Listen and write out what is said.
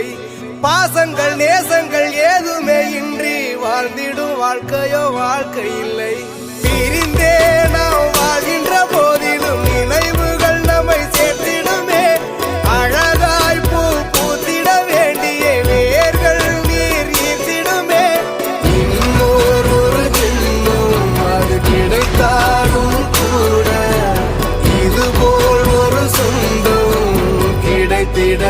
இல்லை. பாசங்கள் நேசங்கள் ஏதுமே இன்றி வாழ்ந்திடும் வாழ்க்கையோ வாழ்க்கை இல்லை. பிரிந்தே நாம் வாழ்கின்ற போதிலும் நினைவுகள் நம்மை சேர்த்திடுமே. அழகாய் பூ பூத்திட வேண்டிய வேர்கள் நீர் ஈர்த்திடுமே. இன்னொரு ஜென்மம் அது கிடைத்தாலும் கூட இதுபோல் ஒரு சொந்தம் கிடைத்திட